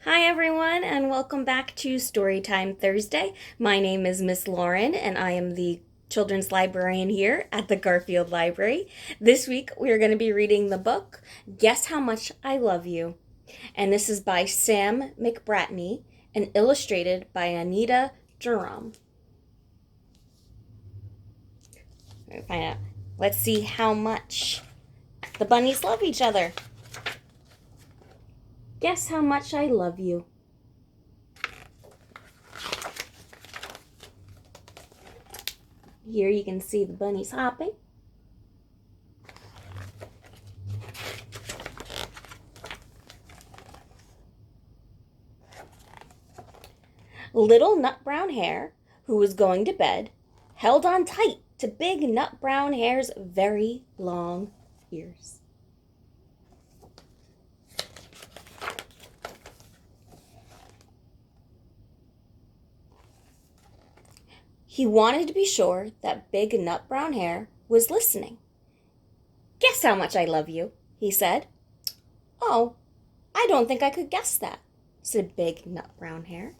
Hi, everyone, and welcome back to Storytime Thursday. My name is Miss Lauren, and I am the children's librarian here at the Garfield Library. This week, we are going to be reading the book, Guess How Much I Love You. And this is by Sam McBratney and illustrated by Anita Jerome. Find out. Let's see how much the bunnies love each other. Guess how much I love you. Here you can see the bunnies hopping. Little Nut Brown Hare, who was going to bed, held on tight to Big Nut Brown Hare's very long ears. He wanted to be sure that Big Nut Brown Hare was listening. "Guess how much I love you," he said. "Oh, I don't think I could guess that," said Big Nut Brown Hare.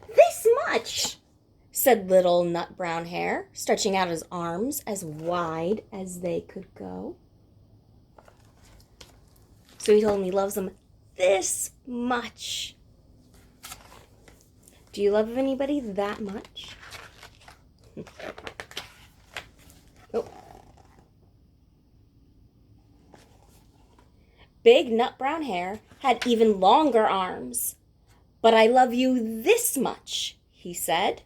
"This much," said Little Nut Brown Hare, stretching out his arms as wide as they could go. So he told him he loves him this much. Do you love anybody that much? Oh. Big Nut Brown Hare had even longer arms. "But I love you this much," he said.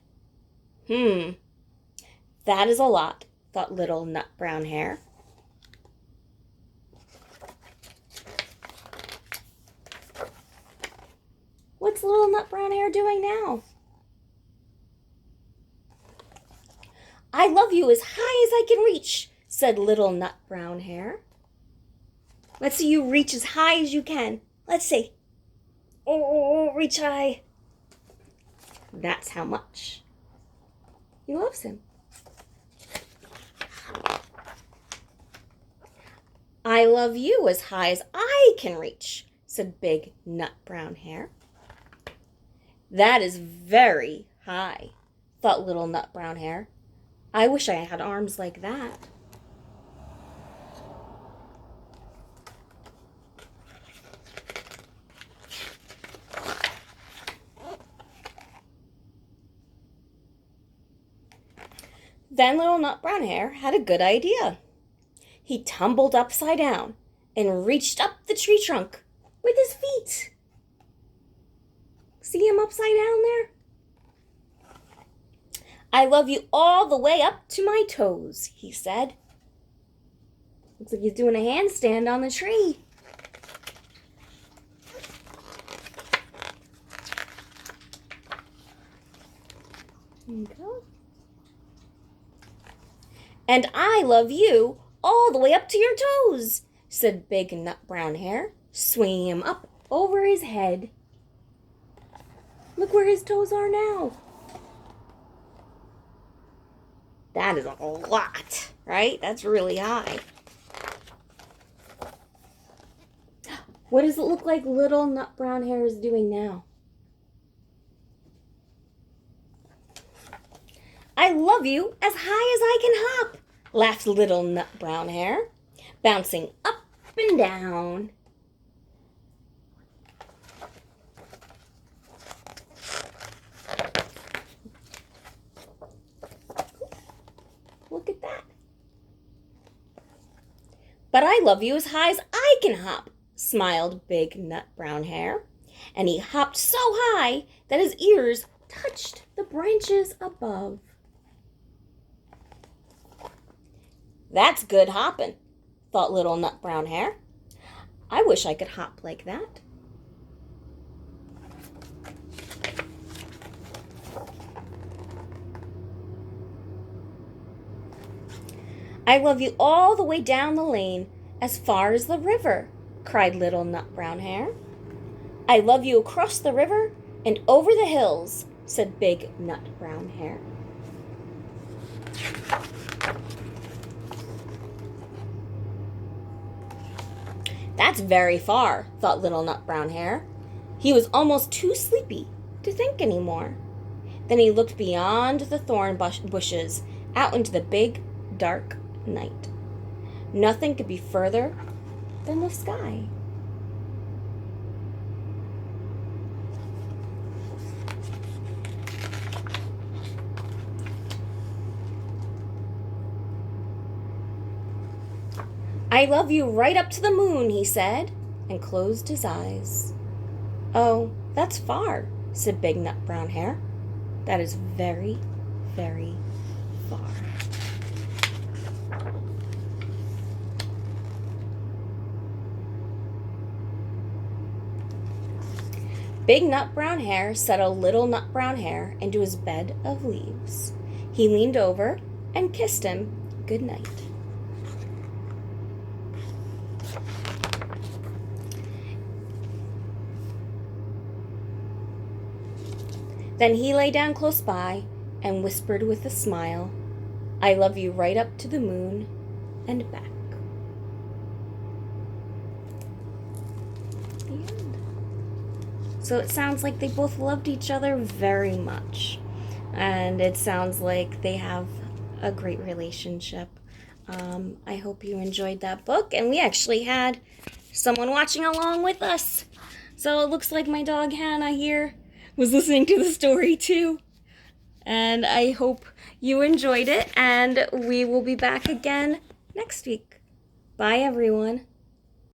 That is a lot, thought Little Nut Brown Hare. What's Little Nut Brown Hare doing now? "I love you as high as I can reach," said Little Nut Brown Hare. Let's see you reach as high as you can. Let's see. Oh, reach high. That's how much. He loves him. "I love you as high as I can reach," said Big Nut Brown Hare. That is very high, thought Little Nut Brown Hare. I wish I had arms like that. Then Little Nut Brown Hare had a good idea. He tumbled upside down and reached up the tree trunk with his feet. See him upside down there? "I love you all the way up to my toes," he said. Looks like he's doing a handstand on the tree. There you go. "And I love you all the way up to your toes," said Big Nut Brown Hare, swinging him up over his head. Look where his toes are now. That is a lot, right? That's really high. What does it look like Little Nut Brown Hare is doing now? "I love you as high as I can hop," laughed Little Nut Brown Hare, bouncing up and down. Look at that. "But I love you as high as I can hop," smiled Big Nut Brown Hare, and he hopped so high that his ears touched the branches above. That's good hopping, thought Little Nut Brown Hare. I wish I could hop like that. "I love you all the way down the lane, as far as the river," cried Little Nut Brown Hare. "I love you across the river and over the hills," said Big Nut Brown Hare. That's very far, thought Little Nut Brown Hare. He was almost too sleepy to think any more. Then he looked beyond the thorn bushes out into the big, dark night. Nothing could be further than the sky. I love you right up to the moon, he said, and closed his eyes. Oh, that's far, said Big Nut Brown Hare. That is very, very far. Big Nut Brown Hare settled Little Nut Brown Hare into his bed of leaves. He leaned over and kissed him good night. Then he lay down close by and whispered with a smile, I love you right up to the moon and back. The end. So it sounds like they both loved each other very much. And it sounds like they have a great relationship. I hope you enjoyed that book. And we actually had someone watching along with us. So it looks like my dog Hannah here was listening to the story too. And I hope you enjoyed it, and we will be back again next week. Bye, everyone.